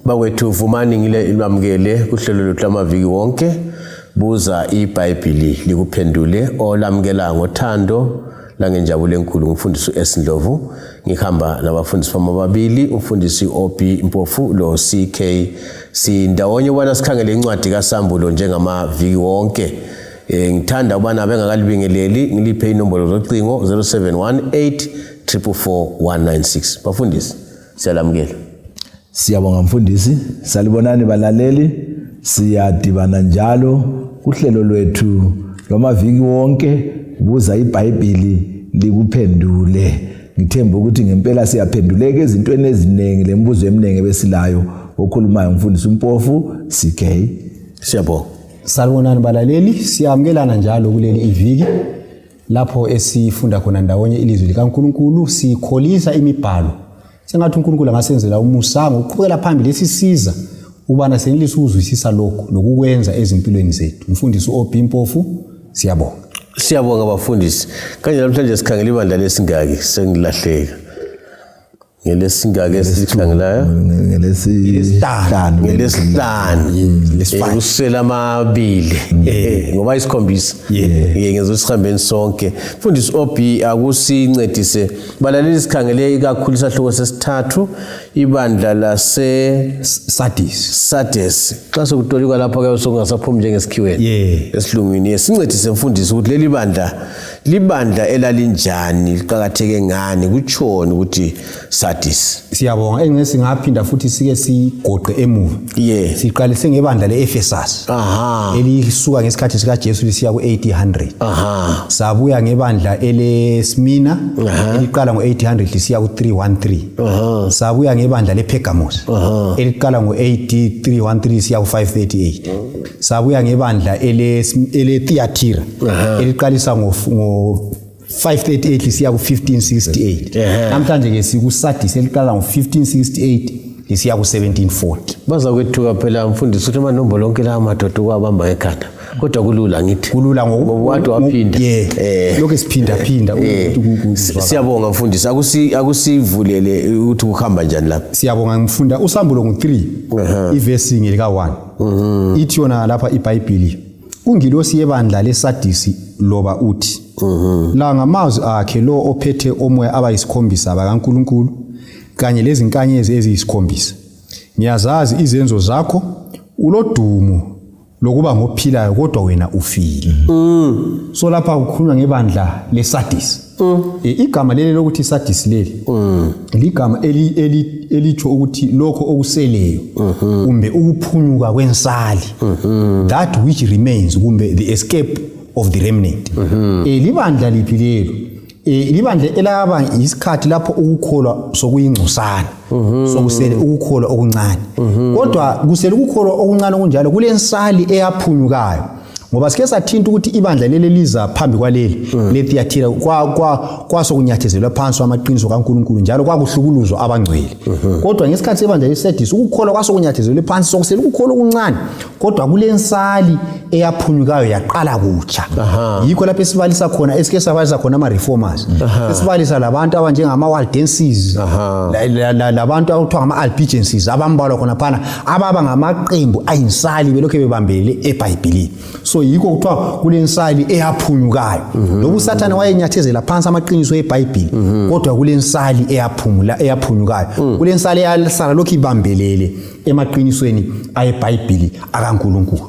Bakwethu vumani ngile ilwamukele kuhlelo lwamaviki wonke buza iBhayibheli likuphendule olamukela ngothando langenjabulo enkulu umfundisi uEsindlovu ngihamba nabafundisi bamabili umfundisi OP Mpofu lo CK sindawonye ubana sikhangele incwadi kaSambulo njengamaviki wonke. Ngithanda ubana bengakalibingeleli ngiliphe inombolo zocingo 0718 44196. Bafundisi siyalamukela. Siyabonga mfundisi, salibonani balaleli, siyadibana njalo kuhlelo lwethu lwamaviki wonke buza iBhayibheli likuphendule. Ngithemba ukuthi ngempela siyaphenduleka ezintweni eziningi lembuzo eminingi besilayo okhulumayo umfundisi uMpofu CK. Siyabonga. Salibonani balaleli, siyamukelana njalo kuleli iviki lapho esifunda khona ndawonye ilizwi likaNkulunkulu, sikholisa imibhalo. Sengathi uNkulunkulu angasenzela umusa ngokuqhubekela phambili esisiza ubana senelisa ukuzwisisa lokho lokukwenza ezimpilweni zethu. Umfundisi OP Mpofu, siyabonga. Siyabonga bafundisi. Kanje namhlanje sikhangela ibandla lesingaki sengilahleka. Ngelesingaki esikhangelayo ngelesihlanu usela amabili ngoba isikhombisa ngezosihambeni sonke. Mfundisi OP akusincedise balaleli sikhangele ikakhulu isahloko sesithathu ibandla lase Sardes xa sokutolika lapha ke sokungasaphumi njengesikhiweni esilungwini. Sincedise mfundisi ukuthi leli libandla elalinjani liqhakatheke ngani kuchona ukuthi Sardes. Siyabonga engese ngaphinda futhi sike sigoqe emuva. Siqalise ngebandla leEfesus. Elisuka ngesikhathi sika Jesu lisiya ku800. Sabuya ngebandla eleSmina eliqala ngo800 lisiya ku313. Sabuya ngebandla lePergamos eliqala ngo8313 lisiya ku538. Sabuya ngebandla eleThyatira eliqalisa ngo538 lisiya ku1568. Namhlanje ke sikuSardis eliqala ngo1568 lisiya ku1740. Baza kwethuka phela mfundisi ukuthi amanombolo onke la madoda kwabamba ekhanda. Kodwa kulula ngithi. Kulula ngokuwathi waphinda. Lokho siphinda Siyabonga mfundisi akusivulele ukuthi kuhamba njani lapha. Siyabonga ngifunda uSambulo ngo3 ivesi ngelika 1. Ithi yona lapha iBhayibheli ungilosi yebandla leSardis loba uthi la ngamazwi akhe lo ophethe omoya abayisikhombisa bakaNkulunkulu kanye lezinkanyezi eziyisikhombisa. Ngiyazazi izenzo zakho, ulodumo lokuba ngophilayo kodwa wena ufile. So lapha kukhulunywa ngebandla leSardis. Igama leli lokuthi Sardis leli ligama elitsho ukuthi lokho okuseleyo kumbe ukuphunyuka kwensali, that which remains kumbe the escape of the remnant. Libandla liphilelo libandla elaba isikhathi lapho ukukholwa sokuyingcosana sokusele ukukholwa okuncane. Kodwa kusele ukukholwa okuncane kunjalo kulensali eyaphunyukayo. Ngoba sike sathinta ukuthi ibandla leli liza phambi kwaleli leThyatira kwasokunyathezelwa phansi amaqiniso kaNkulunkulu njalo kwakuhlukuluzwa abangcwele. Kodwa ngesikhathi sebandla leSardis ukukholwa kwasokunyathezelwe phansi sokusele ukukholwa okuncane kodwa kulensali eyaphunyukayo yaqala kutsha. Yikho lapho esibalisa khona esike sabalisa khona ama-reformers. Esibalisa labantu abanjengama Waldenses labantu akuthiwa ngama-Albigenses abambalwa khona phana ababa ngamaqembu ayinsali belokho bebambelele eBhayibhelini. So yikho kuthiwa kulensali eyaphunyukayo. Lobu uSathane wayenyathezela phansi amaqiniso eBhayibheli kodwa kulensali eyaphunyukayo. Kulensali eyasala lokho ibambelele emaqinisweni ayeBhayibheli akaNkulunkulu.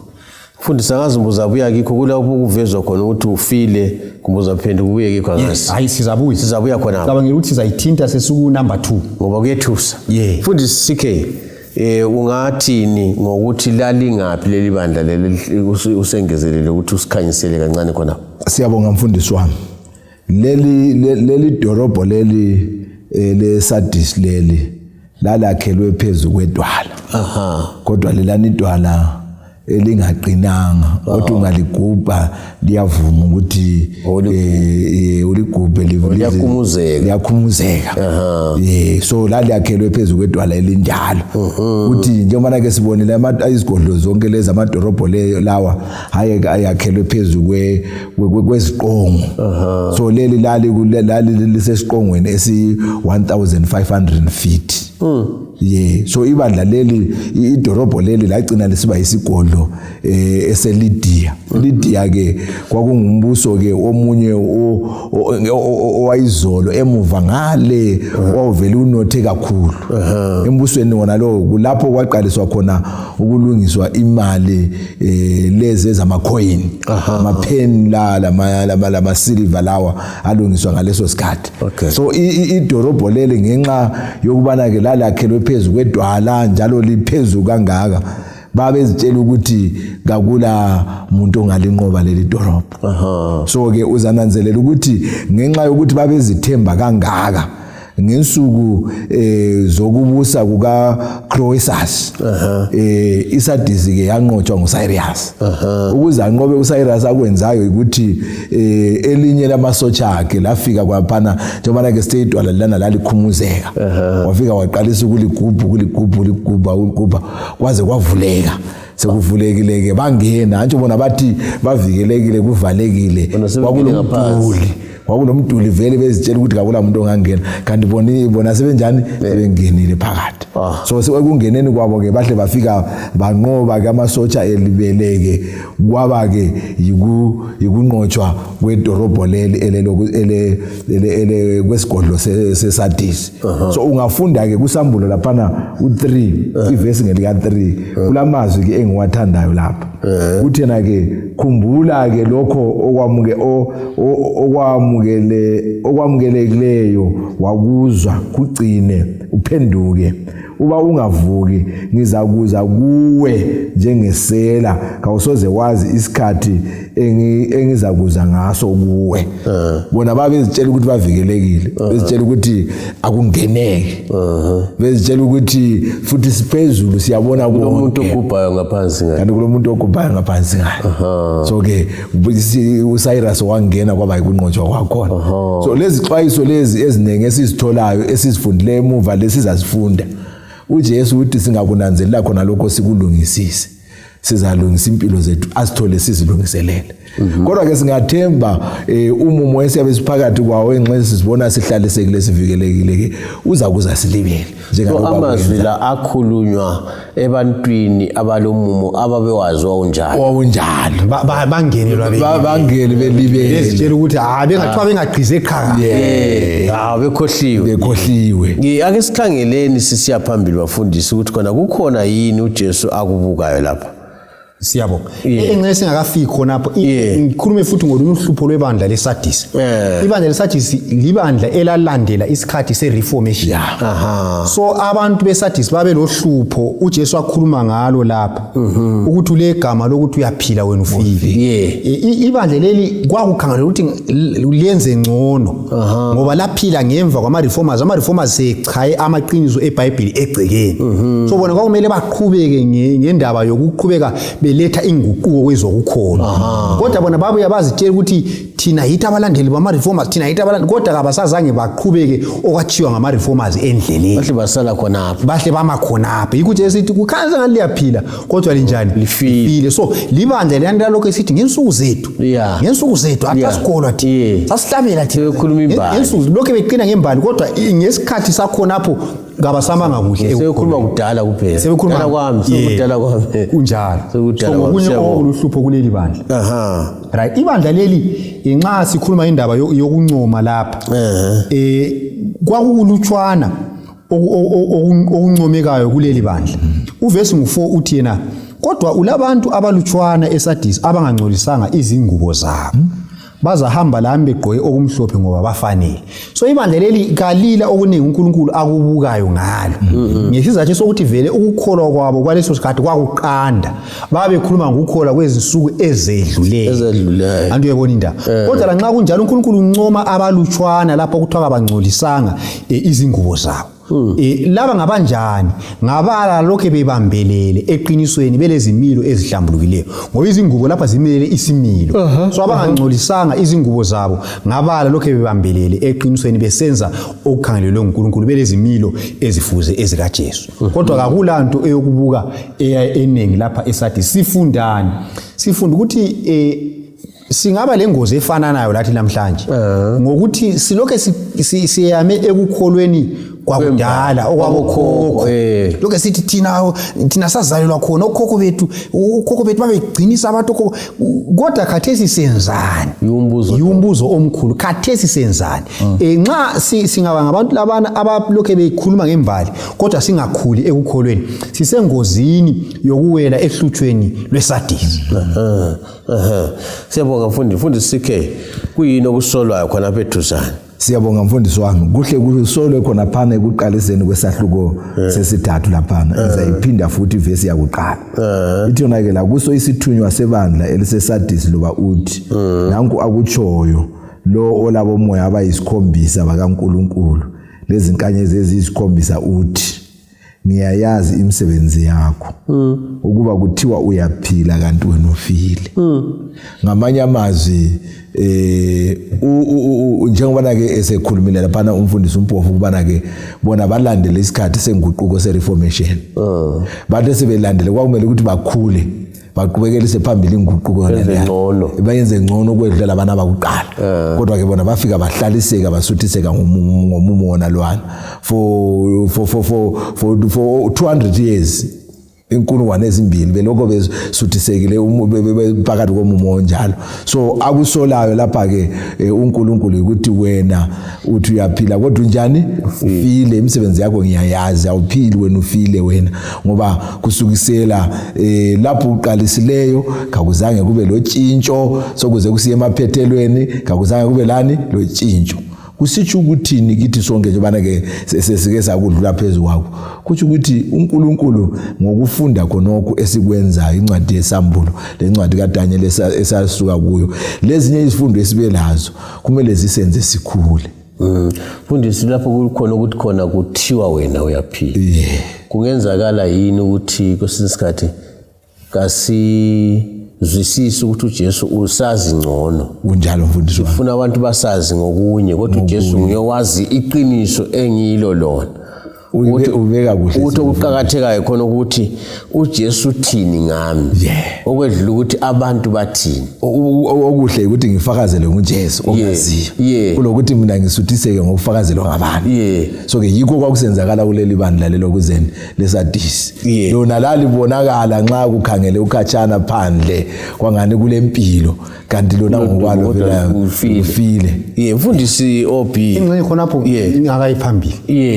Mfundisi angazimbuza buya kikho kulapho kuvezwa khona ukuthi ufile kumbuza phende kubuye kikho angasi. Hayi sizabuya khona. Cabangela ukuthi sizayithinta sesuku number 2 ngoba kuyethusa. Mfundisi CK ungathini ngokuthi lalingaphi leli bandla leli usengezelele ukuthi usikhanyisele kancane khona. Siyabonga mfundisi wami. Leli dorobho leli leSardis leli lalakhelwe phezulu kwedwala. Kodwa lelani idwala elingaqinanga kodwa ungaligubha liyavuma ukuthi uligubhe liyakhumuzeka. So laliyakhelwe phezulu kwedwala elinjalo ukuthi njengoba ke sibonile izigodlo zonke lezi amadorobho lawa ayakhelwe phezulu kweziqongo. So leli lali lisesiqongweni esi 1500 feet. So ibandla leli idorobho leli lagcina lesiba isigodlo eseLidiya. Lidiya ke kwakungumbuso ke omunye owayizolo emuva ngale owavele unothe kakhulu. Embusweni wona lo kulapho kwaqaliswa khona ukulungiswa imali lezi zamacoin, amapen la silver lawa alungiswa ngaleso sikhathi. So idorobho leli ngenxa yokubana ke lalakhelwe phezulu kwedwala njalo liphezulu kangaka babezitshela ukuthi kakula umuntu ongalinqoba leli dorobho. So ke uzananzelela ukuthi ngenxa yokuthi babezithemba kangaka ngensuku zokubusa kuka Croesus iSardis ke yanqotshwa nguCyrus. Ukuze anqobe uCyrus akwenzayo ukuthi elinye lamasotsha akhe lafika kwaphana njengoba ke state wala lana lalikhumuzeka. Wafika waqalisa ukuligubha kwaze kwavuleka. Sekuvulekile ke bangena nje bona bathi bavikelekile kuvalekile kwakunomduli vele bezitshela ukuthi akula umuntu ongangena kanti bona sebenjani bengenile phakathi. So sekungeneni kwabo ke bahle bafika banqoba ke amasotsha elibeleke kwaba ke yikunqotshwa kwedorobho leli ele kwesigodlo seSardis. So ungafunda ke kusambulo laphana u3 iverse ngelika 3 kulamazwi ke engiwathandayo lapha kuthena ke khumbula ke lokho okwamukelekileyo wakuzwa kugcine uphenduke uba ungavuki ngizakuza kuwe njengesela kawusoze wazi isikhathi engizakuza ngaso kuwe. Bona babezitshela ukuthi bavikelekile, bezitshela ukuthi akungeneki, bezitshela ukuthi futhi siphezulu siyabona umuntu ogubhayo ngaphansi ngayo, kanti kulomuntu ogubhayo ngaphansi ngayo. So ke uCyrus wangena kwaba ikunqotshwa kwakhona. So lezi xwayiso lezi ezinenge esizitholayo esizifundile emuva lesizasifunda uJesu uthi singakunanzelela khona lokho sikulungisise sizalungisa impilo zethu asithole sizilungiselele. Kodwa ke singathemba umumo esiyabe siphakathi kwawo enxa sisibona sihlalisekile sivikelekile ke uza kuza silibele njengoba amazwi la akhulunywa ebantwini abalomumo ababewazwa unjalo bangene belibele bezitshela ukuthi bengathiwa bengagqize eqhaga bekhohliwe. Ake sikhangeleni sisiya phambili bafundisi ukuthi kukhona yini uJesu akubukayo lapha. Siyabonga. Engcene singakafiki khonapho ngikhulume futhi ngolunye uhlupho lwebandla leSardis. Ibandla leSardis libandla elalandela isikhathi seReformation. So abantu beSardis babe lohlupho uJesu akhuluma ngalo lapha ukuthi ulegama lokuthi uyaphila wena ufile. Ibandla leli kwakukhangelwa ukuthi liyenze ngcono ngoba laphila ngemva kwama-reformers. Ama-reformers sechaye amaqiniso eBhayibheli egcekeni. So bona kwakumele baqhubeke ngendaba yokuqhubeka beletha inguquko kwezokukholwa. Kodwa bona babuya bazitshela ukuthi thina yithi abalandeli bama-reformers, thina yithi abalandeli, kodwa kabasazange baqhubeke okwachiwa ngama-reformers endleleni. Bahle basala khonapho. Bahle bama khonapho. Yikuthi esithi kukhanya ngani liyaphila kodwa linjani? Lifile. So libandla liyandela lokho esithi ngensuku zethu. Ngensuku zethu asikholwa thina. Sasihlabela thina. Ukukhuluma imbali. Ngensuku lokho beqina ngembali kodwa ngesikhathi sakhonapho ngabasamanga kuhle. Sebekhuluma kudala kuphela. Sebekhuluma kwami, sekudala kwami. Kunjalo. Sokunye okuhlupho kuleli bandla. Right, ibandla leli inxa sikhuluma indaba yokuncoma lapha. Kwakulutshwana okuncomekayo kuleli bandla. Uverse ngu4 uthi yena kodwa ulabantu abalutshwana eSardis abangangcolisanga izingubo zabo. Bazahamba lami begqoke okumhlophe ngoba bafanele. So ibandla leli kalila okuningi uNkulunkulu akubukayo ngalo. Ngesizathu sokuthi vele ukukholwa kwabo kwaleso sikhathi kwakuqanda. Babekhuluma ngokukholwa kwezinsuku ezedluleyo. Antu uyabona indaba. Kodwa lanxa kunjalo uNkulunkulu uncoma abalutshwana lapho kuthiwa abangcolisanga izingubo zabo. Laba ngabanjani? Ngabala lokho bebambelele eqinisweni belezimilo ezihlambulukileyo. Ngoba izingubo lapha zimele isimilo. So abangangcolisanga izingubo zabo ngabala lokho bebambelele eqinisweni besenza okukhangelelwe uNkulunkulu belezimilo ezifuze ezikaJesu. Kodwa kakulanto eyokubuka eningi lapha eSardis. Sifundani? Sifunda ukuthi singaba lengozi efananayo lathi namhlanje ngokuthi silokho siyame ekukholweni kwakudala okwabokhokho lokho sithi thina sazalelwa khona okhokho bethu babegcinisa abantu kodwa khathesi senzani umbuzo omkhulu khathesi senzani nxa singaba ngabantu labana abalokho bekhuluma ngembali kodwa singakhuli ekukholweni sisengozini yokuwela ehluthweni lwesadisi. Siyabonga mfundisi CK, kuyini okusolwayo khona phethuzana? Siyabonga mfundisi wami, kuhle kusolwe khona phana ekuqaliseni kwesahluko sesithathu laphana ngizayiphinda futhi ivesi yakuqala. Ithi yona ke la kuso isithunywa sebandla elisesadisi loba uthi nanku akutshoyo lo olabo moya abayisikhombisa bakaNkulunkulu lezi nkanyezi eziyisikhombisa uthi ngiyayazi imisebenzi yakho ukuba kuthiwa uyaphila kanti wena ufile. Ngamanye amazwi njengoba ke esekhulumile lapha umfundisi uMpofu kubana ke bona balandele isikhathi senguquko sereformation. Bathe sebelandele kwakumele ukuthi bakhule baqhubekele phambili inguquko leyo bayenze ngcono kwedlula labana abakuqala kodwa ke bona bafika bahlaliseka basuthiseka ngomumo wona lwana for 200 years inkulungwane ezimbili beloko besuthisekile phakathi komumo njalo. So akusolayo lapha ke uNkulunkulu ukuthi wena uthi uyaphila kodwa njani ufile imisebenzi yakho ngiyayazi awuphili wena ufile wena ngoba kusukisela lapho uqalisileyo kakuzange kube lo tshintsho sokuze kusiye emaphethelweni kakuzange kube lani lo tshintsho. Kusitsho ukuthini kithi sonke nje bana ke sesike sakudlula phezulu kwakho kuthi ukuthi uNkulunkulu ngokufunda khonokho esikwenza incwadi yesambulo lencwadi kaDaniel esasuka kuyo lezinye izifundo esibelazo kumele zisenze sikhule. Mfundisi lapho kukhona ukuthi khona kuthiwa wena uyaphila kungenzakala yini ukuthi kwesinsikhathi zwisisa ukuthi uJesu usazi ngcono kunjalo mfundisi wami ufuna abantu basazi ngokunye kodwa uJesu ngiyawazi iqiniso engiyilo lona ubeka kuhle ukuthi ukuqhakathekayo khona ukuthi uJesu uthini ngami okwedlula ukuthi abantu bathini okuhle ukuthi ngifakazele ngoJesu ongaziyo kulokuthi mina ngisuthiseke ngokufakazelwa ngabantu. So ke yikho kwakusenzakala kuleli bandla lelo kuzeni lesadisi lona lalibonakala nxa kukhangele ukhatshana phandle kwangani kulempilo kanti lona ngokwalo vela ufile. Mfundisi OB ingxenye khonapho ngakayiphambili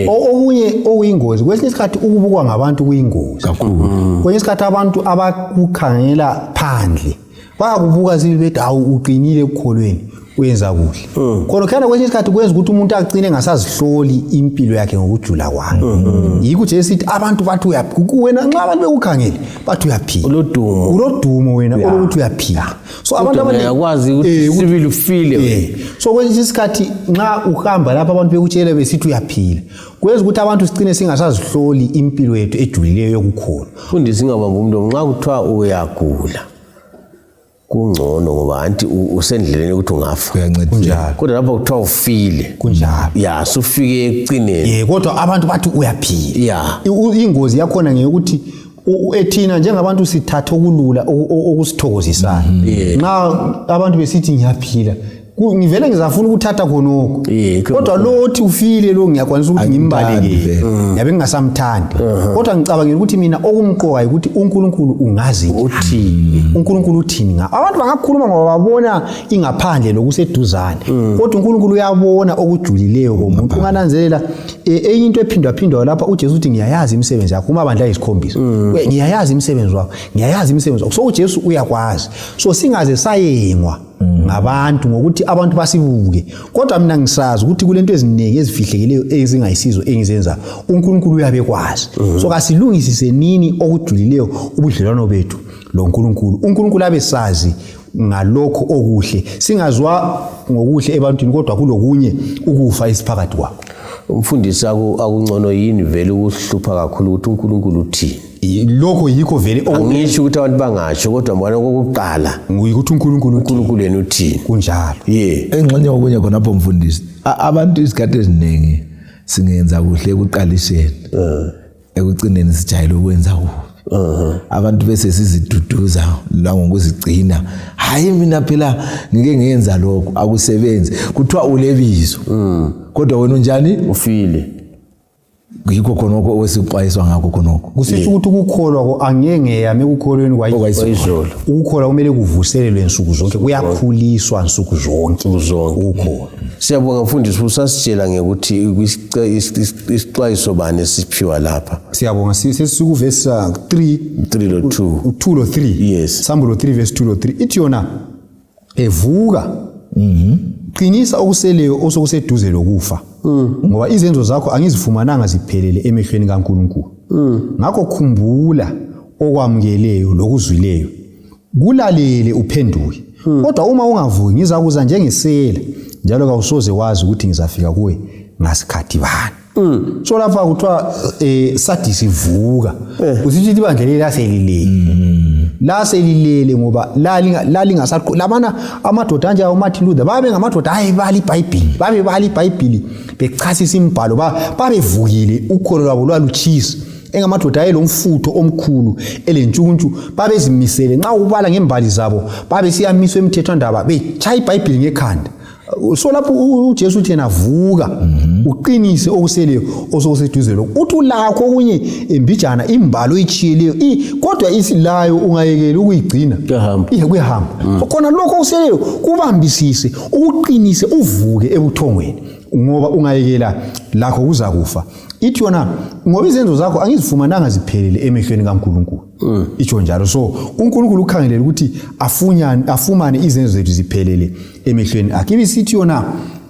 okunye okuyingozi kwesinye isikhathi ukubukwa ngabantu kuyingozi kakhulu. Kwesinye isikhathi abantu abakukhangela phandle bayakubuka zibethi awu uqinile ekukholweni uyenza kuhle khona khona kwesinye isikhathi kwenza ukuthi umuntu agcine engasazihloli impilo yakhe ngokujula kwayo. Yikho nje sithi abantu bathi wena nxa abantu bekukhangele bathi uyaphila ulodumo wena ukuthi uyaphila. So abantu bayakwazi ukuthi sibili ufile. So kwesinye isikhathi nxa uhamba lapha abantu bekutshela besithi uyaphila kwenza ukuthi abantu sigcine singasazihloli impilo yethu ejulileyo yokukhona. Mfundisi ngabamba umuntu nxa kuthiwa uyagula kungcono ngoba anti usendleleni ukuthi ungafa kunjalo kodwa lapho kuthiwa ufile kunjalo sufike ekucineni kodwa abantu bathi uyaphila. Ingozi yakhona ngeyokuthi ethina njengabantu sithatha okulula okusithokozisayo nxa abantu besithi ngiyaphila ngivele ngizafuna ukuthatha khonoko kodwa lo othi ufile lo ngiyakwanisa ukuthi ngimbalekele yabe ngingasamthandi kodwa ngicabangela ukuthi mina okumqoka ukuthi uNkulunkulu ungazi uthini uNkulunkulu uthini nga abantu bangakhuluma ngoba babona ingaphandle lokuseduzane kodwa uNkulunkulu uyabona okujulileyo komuntu. Ungananzelela enye into ephindwa lapha uJesu uthi ngiyayazi imisebenzi yakho umabandla ayisikhombisa ngiyayazi imisebenzi wakho ngiyayazi imisebenzi wakho. So uJesu uyakwazi so singaze sayengwa ngabantu ngokuthi abantu basibuke kodwa mina ngisazi ukuthi kulento eziningi ezifihlekileyo ezingayisizo engizenza uNkulunkulu uyabekwazi. So kasilungisise nini okujulileyo ubudlelwano bethu lo uNkulunkulu. uNkulunkulu abesazi ngalokho okuhle singazwa ngokuhle ebantwini kodwa kulokunye ukufa isiphakathi kwakho. Umfundisi akungcono yini vele ukuhlupha kakhulu ukuthi uNkulunkulu uthini? Lokho yikho vele angisho ukuthi abantu bangasho kodwa mbona kokuqala nguyikuthi uNkulunkulu yena uthini kunjalo. Engxenye okunye khonapho mfundisi abantu isikhathi eziningi singenza kuhle ekuqaliseni ekucineni sijayele ukwenza kubi. Abantu bese siziduduza la ngokuzigcina hayi mina phela ngike ngiyenza lokho akusebenzi kuthiwa ulebizo kodwa wena unjani ufile yikho khonoko osixwayiswa ngakho khonoko kusitsho ukuthi ukukholwa angeke yame ukukholweni kwayizolo ukukholwa kumele kuvuselelwe insuku zonke kuyakhuliswa insuku zonke ukukholwa. Siyabonga mfundisi usasitshela ngekuthi isixwayiso bani esiphiwa lapha. Siyabonga sesikuvesi 2 lo 3 Yes. Sambulo 3 verse 2 lo 3 ithi yona evuka qinisa okuseleyo osokuseduze lokufa ngoba izenzo zakho angizifumananga ziphelele emehlweni kaNkulunkulu. Ngakho khumbula okwamukeleyo lokuzwileyo kulalele uphenduke. Kodwa uma ungavuki ngizakuza njengesela njalo kawusoze wazi ukuthi ngizafika kuwe ngasikhathi bani. So lapha kuthiwa sadisi vuka usithi ibandla la selilele ngoba lali ngasaqo labana amadoda anje uMartin Luther babe ngamadoda ayibala iBhayibheli babe bala iBhayibheli bechasisa imbhalo babevukile ukholo lwabo lwaluchisa engamadoda ayelomfutho omkhulu elentshuntshu babezimisele nxa ubala ngembali zabo babe siyamiswa emthethwandaba bechaya iBhayibheli ngekhanda. So lapho uJesu uthi yena vuka uqinise okuseleyo osokuseduze lokho uthi ulakho okunye embijana imbalo ichiyeleyo kodwa isilayo ungayekeli ukuyigcina kuyahamba khona lokho okuseleyo kubambisise ukuqinise uvuke ebuthongweni ngoba ungayekela lakho kuzakufa. Ithi yona ngoba izenzo zakho angizifumananga ziphelele emehlweni kaNkulunkulu. Itsho njalo. So uNkulunkulu ukhangelela ukuthi afumane izenzo zethu ziphelele emehlweni akhe. Ibisithi yona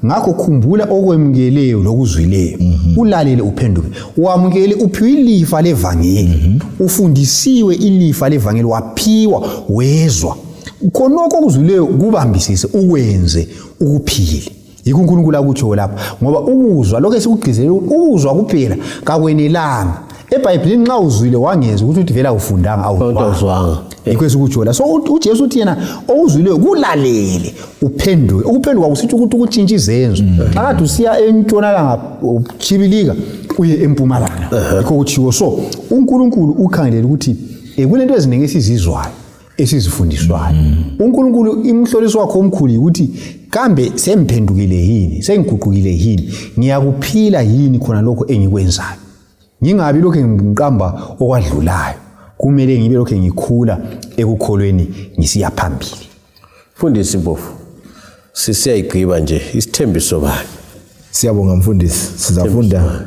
ngakho khumbula okwemukeleyo lokuzwileyo ulalele uphenduke wamukele uphiwe ilifa levangeli ufundisiwe ilifa levangeli waphiwa wezwa khonoko okuzwileyo kubambisise ukwenze ukuphila. Yikho uNkulunkulu akutsho lapha ngoba ukuzwa lokho esikugqizelela ukuzwa kuphela kakwenelanga. eBhayibhelini nxa uzwile wangeza ukuthi vela ufundanga awuzwanga. Yikho esikutsho la. So uJesu uthi yena okuzwileyo kulalele uphenduke. Ukuphenduka kusithi ukuthi ukutshintsha izenzo. Xa kade usiya entshonalanga uchibilika uye empumalanga. Yikho kutshiwo. So uNkulunkulu ukhangelela ukuthi kunento eziningi esizizwayo esizifundiswayo. uNkulunkulu imhloliso wakho omkhulu ukuthi kambe semphendukile yini sengiguqukile yini ngiyakuphila yini khona lokho engikwenzayo ngingabi lokho ngiqamba okwadlulayo kumele ngibe lokho ngikhula ekukholweni ngisiya phambili. Mfundisi Mpofu sisiyayigqiba nje isithembiso bani. Siyabonga mfundisi sizafunda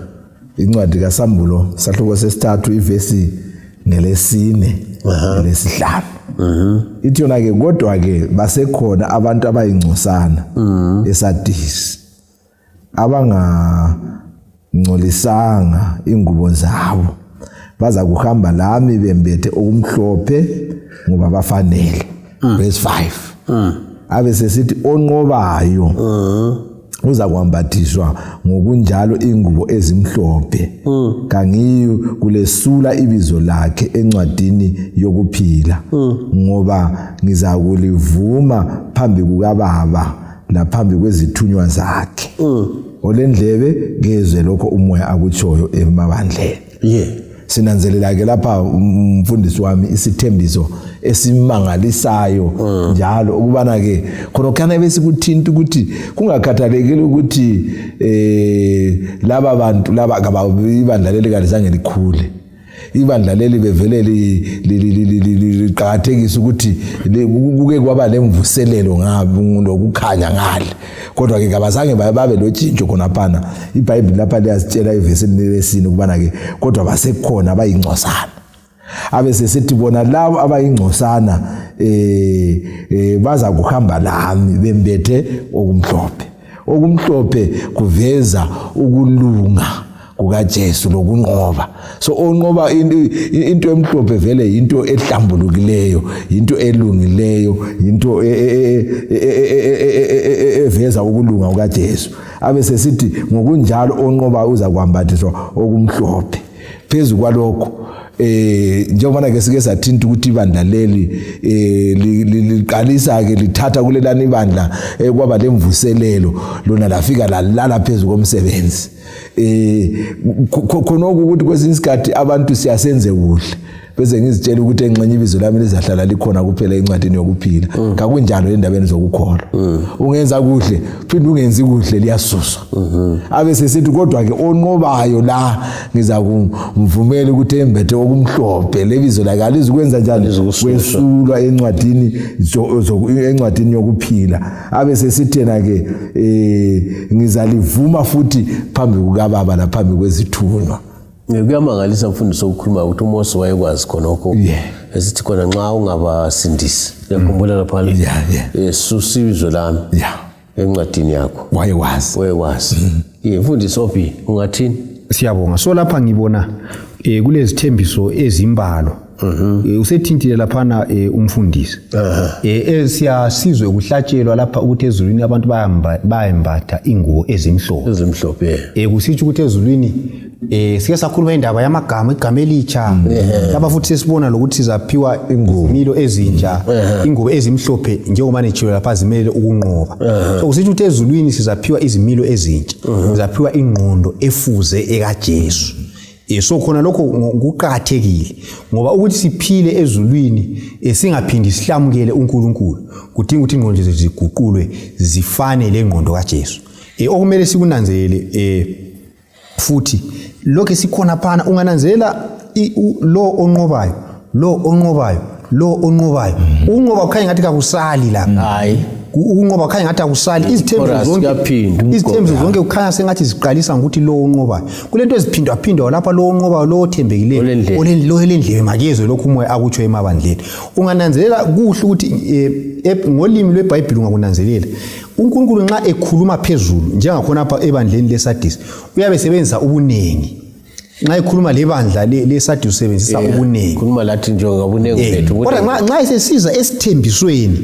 incwadi kaSambulo sahluko sesithathu ivesi ngelesine nelesihlanu. Ithi yona ke kodwa ke basekhona abantu abayingcosana eSadisi abangangcolisanga ingubo zabo baza kuhamba lami bembethe okumhlophe ngoba bafanele. Verse 5 abe sesithi onqobayo uza kwambathiswa ngokunjalo ingubo ezimhlophe kangiyo kulesula ibizo lakhe encwadini yokuphila ngoba ngizakulivuma phambi kukaBaba laphambi kwezithunywa zakhe. Olendlebe ngezwe lokho umoya akutshoyo emabandleni. Sinanzelela ke lapha umfundisi wami isithembiso esimangalisayo njalo ukubana ke khona besikuthinta ukuthi kungakhathalekile ukuthi laba bantu laba ibandla leli kalizange likhule. Ibandla leli bevele liqhakathekisa ukuthi kuke kwaba lemvuselelo ngabi lokukhanya ngale. Kodwa ke kabazange babe lotshintsho khona phana. iBhayibheli lapha liyasitshela evesini lesine ukubana ke kodwa basekhona abayingcosana. Abe sesithi bona labo abayingcosana baza kuhamba lami bembethe okumhlophe. Okumhlophe kuveza ukulunga kukaJesu lokunqoba. So onqoba into emhlophe vele into ehlambulukileyo, into elungileyo, into eveza ukulunga kukaJesu. Abe sesithi ngokunjalo onqoba uza kwambathiswa okumhlophe. Phezu kwalokho njengoba ke sike sathinta ukuthi ibandla leli liqalisa ke lithatha kulelani ibandla kwaba lemvuselelo lona lafika lalala phezulu komsebenzi khona ukuthi kwesinye isikhathi abantu siyasenze kuhle bese ngizitshela ukuthi enxenye ibizo lami lizahlala likhona kuphela encwadini yokuphila kakunjalo endabeni zokukholwa ungenza kuhle phinde ungenzi kuhle liyasuswa abe sesithi kodwa ke onqobayo la ngiza kumvumela ukuthi embethe okumhlophe lebizo lakhe alizukwenza njani kwesulwa encwadini yokuphila abe sesithena ke ngizalivuma futhi phambi kukaBaba laphambi kwezithunywa. Kuyamangalisa mfundisi ukukhuluma ukuthi uMose wayekwazi khonokho esithi khona nxa ungabasindisi yakhumbula lapha susa ibizo lami encwadini yakho wayekwazi mfundisi Ophi ungathini? Siyabonga. So lapha ngibona kulezithembiso ezimbalo usethintile laphana umfundisi siyasizwe ukuhlatshelwa lapha ukuthi ezulwini abantu bayembatha ingubo ezimhlophe kusitsho ukuthi ezulwini sike sakhuluma indaba yamagama igama elitsha lapha futhi sesibona lokuthi sizaphiwa ingumilo ezintsha ingubo ezimhlophe njengoba nechilo lapha zimele ukunqoba so kusitsho ukuthi ezulwini sizaphiwa izimilo ezintsha sizaphiwa ingqondo efuze ekaJesu. So khona lokho kuqhakathekile ngoba ukuthi siphile ezulwini singaphindi sihlamukele uNkulunkulu kudinga ukuthi ingqondo zethu ziguqulwe zifane lengqondo kaJesu. Okumele sikunanzelele futhi lokho sikhona phana ungananzelela lo onqobayo unqoba ukhanya ngathi kakusali la hayi unqoba ukhanya ngathi akusali izithembiso zonke ukhanya sengathi ziqalisa ngokuthi lo onqobayo kulento eziphindwa lapha lo onqobayo lo othembekileyo lo elendlebe makezwe lokhu umoya akutsho emabandleni ungananzelela kuhle ukuthi ngolimi lweBhayibheli ungakunanzelela uNkulunkulu nxa ekhuluma phezulu njengakhona apha ebandleni leSadisi uyabe sebenzisa ubunengi nxa ekhuluma lebandla leSadisi usebenzisa ubunengi khuluma lathi njengoba ubunengi bethu kodwa nxa isesiza esithembisweni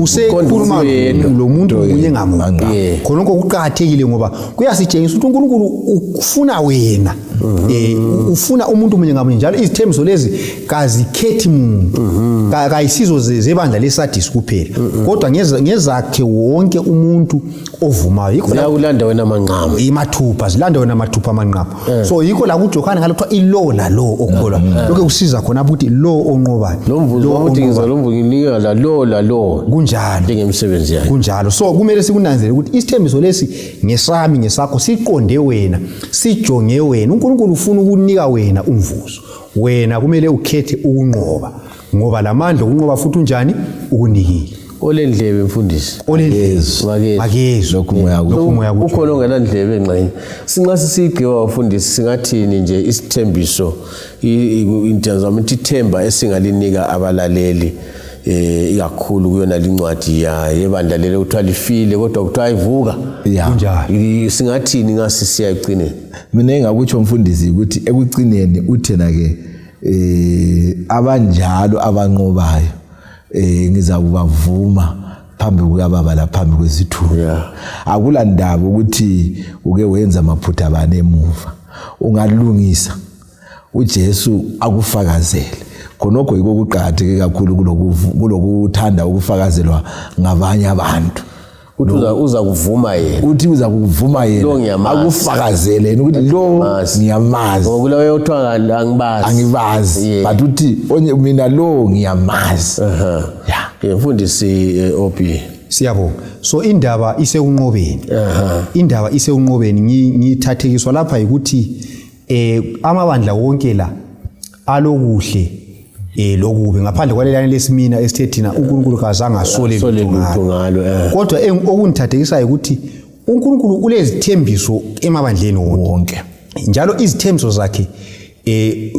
usekhuluma lo muntu munye ngamunye khonokho kuqhakathekile ngoba kuyasitshengisa ukuthi uNkulunkulu ufuna wena ufuna umuntu munye ngamunye njalo izithembiso lezi kazikhethi muntu kayisizo zebandla leSadisi kuphela kodwa ngezakhe wonke umuntu ovumayo yikho la ulanda wena amanqamo imathupha zilanda wena amathupha amanqamo so yikho la kuJohane ngalokho ilo la lo okholwa lokho kusiza khona ukuthi lo onqobayo lo mvuzo ukuthi ngizalomvukinika la lo kunjalo njengemsebenzi yakhe kunjalo so kumele sikunanzele ukuthi isithembiso lesi ngesami ngesakho siqonde wena sijonge wena uNkulunkulu ufuna ukunika wena umvuzo wena kumele ukhethe ukunqoba ngoba lamandla okunqoba futhi unjani ukunikile olendlebe mfundisi makezwe lokhu moya ukhona ongenandlebe engxenye sinxa sisigqiwa wafundisi singathini nje isithembiso intazama ithemba esingalinika abalaleli ikakhulu kuyona lincwadi yebandla lelo kuthiwa lifile kodwa kuthiwa ayivuka kunjalo singathini ngasi siyaqineni mina engakutsho mfundisi ukuthi ekucineni uthena ke abanjalo abanqobayo ngizakubavuma phambi kukaBaba laphambi kwezithunywa akulandaba ukuthi uke wenza amaphutha bani emuva ungalungisa uJesu akufakazele khonokho yiko kuqhatheke kakhulu kulokuthanda ukufakazelwa ngabanye abantu uthi uza kuvuma yena uthi uza kuvuma yena akufakazele ukuthi lo ngiyamazi ngoba kuleyo uthiwa angibazi but uthi mina lo ngiyamazi mfundisi Ophi siyabonga so indaba iseunqobeni ngithathekiswa lapha ukuthi amabandla wonke la alokuhle lokubi ngaphandle kwalelani lesimina esithethina uNkulunkulu kazange asole lutho ngalo kodwa okungithathekisa ukuthi uNkulunkulu ulezithembiso emabandleni wonke njalo izithembiso zakhe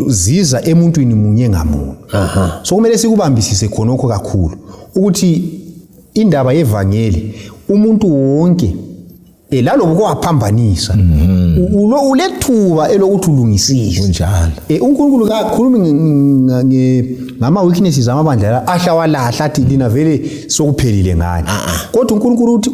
ziza emuntwini munye ngamunye so kumele sikubambisise khonokho kakhulu ukuthi indaba yevangeli umuntu wonke lalobo kwaphambanisa ulethuba elokuthi ulungisise njalo uNkulunkulu kakhulumi ngama weaknesses amabandla ahlawalahla athi lina vele sokuphelile ngani kodwa uNkulunkulu uthi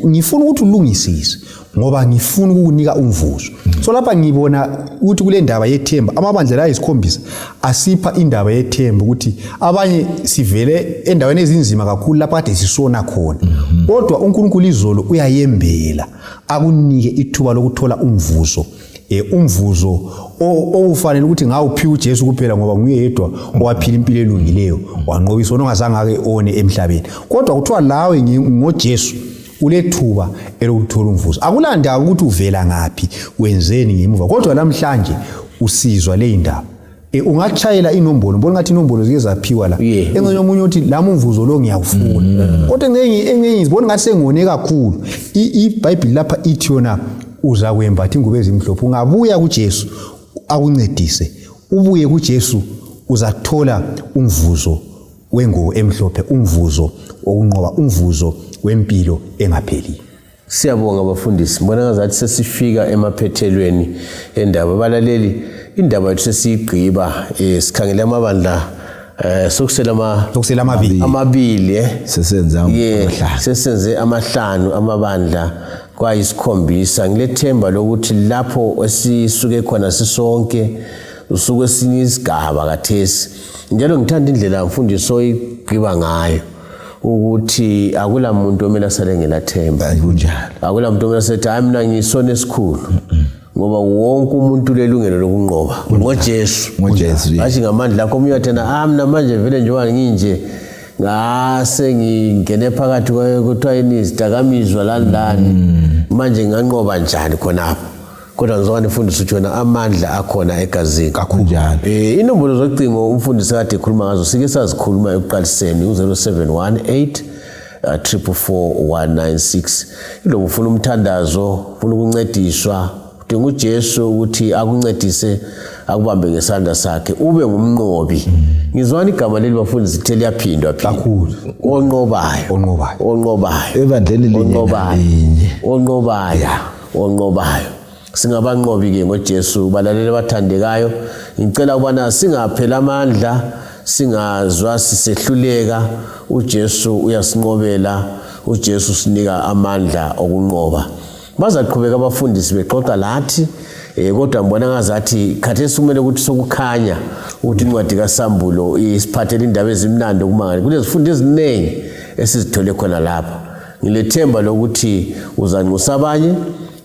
ngifuna ukuthi ulungisise ngoba ngifuna ukukunika umvuzo. So lapha ngibona ukuthi kule ndaba yethemba amabandla la isikhombisa asipha indaba yethemba ukuthi abanye sivele endaweni ezinzima kakhulu lapha kade sisona khona. Kodwa uNkulunkulu izolo uyayembela akunike ithuba lokuthola umvuzo. Umvuzo ofanele ukuthi ngawuphi uJesu kuphela ngoba nguye yedwa owaphila impilo elungileyo wanqoba isono ongazange ake one emhlabeni. Kodwa kuthiwa lawe ngoJesu ulethuba elokuthola umvuzo. Akulanda ukuthi uvela ngapi wenzeni ngemuva. Kodwa namhlanje usizwa le indaba. Ungachayela inombolo mbona ngathi inombolo zike zaphiwa la. Engenye omunye uthi lami umvuzo lo ngiyawufuna. Kodwa engenye izibona ngathi sengone kakhulu. iBhayibheli lapha ithi yona uza kwembatha ingubo ezimhlophe ungabuya kuJesu akuncedise. Ubuye kuJesu uzathola umvuzo wengubo emhlophe, umvuzo okunqoba, umvuzo wempilo engapheli. Siyabonga abafundisi. Mbona ngazathi sesifika emaphethelweni endaba abalaleli indaba yethu sesiyigqiba sikhangele amabandla sokusela amabili sesenze amahlanu amabandla kwayisikhombisa. Ngilethemba lokuthi lapho esisuke khona sisonke usuke esinye isigaba kathesi. Njalo ngithanda indlela mfundisi oyigqiba ngayo ukuthi akula muntu omela sale ngelathemba kunjalo. Akula muntu omela sethi hayi mina ngisona esikhulu. Ngoba wonke umuntu lelungelo lokunqoba ngoJesu. Athi ngamandla akho uyathena mina manje vele njengoba nginje ngase ngingene phakathi kuthiwa inizidakamizwa lani manje nganqoba njani khonapho. Kodwa ngizokwane mfundisi utshona amandla akhona egazini kakhulu. Inombolo zocingo umfundisi kade ekhuluma ngazo sike sazikhuluma ekuqaliseni u0718 44196. Ilobu ufuna umthandazo, ufuna ukuncediswa, udinga uJesu ukuthi akuncedise akubambe ngesandla sakhe ube ngumnqobi. Ngizwana igama leli bafundisi lithe liyaphindwa kakhulu. Onqobayo evangeli onqobayo. Singabanqobi ke ngoJesu balalele bathandekayo. Ngicela ukubana singaphela amandla, singazwa sisehluleka. uJesu uyasinqobela, uJesu sinika amandla okunqoba. Bazaqhubeka abafundisi bexoxa lathi kodwa mbona ngazathi khathesi kumele ukuthi sokukhanya ukuthi incwadi kaSambulo isiphathele indaba ezimnandi okumangala. Kunezifundo eziningi esizithole khona lapha. Ngilethemba lokuthi uzanxusa abanye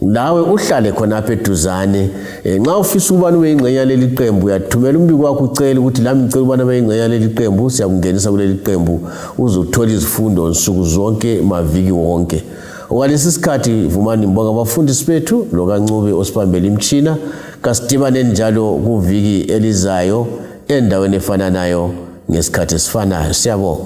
nawe uhlale khona apha eduzane. Nxa ufisa ukubana ube ingxenye leli qembu uyathumela umbiko wakho ucela ukuthi lami ngicela ukubana ube ingxenye leli qembu, siyakungenisa kuleli qembu uzothola izifundo nsuku zonke maviki wonke. Okwalesi sikhathi vumani ngibonga abafundisi bethu lokaNcube osibambela imtshina. Kasidibane njalo kuviki elizayo endaweni efana nayo ngesikhathi esifanayo. Siyabonga.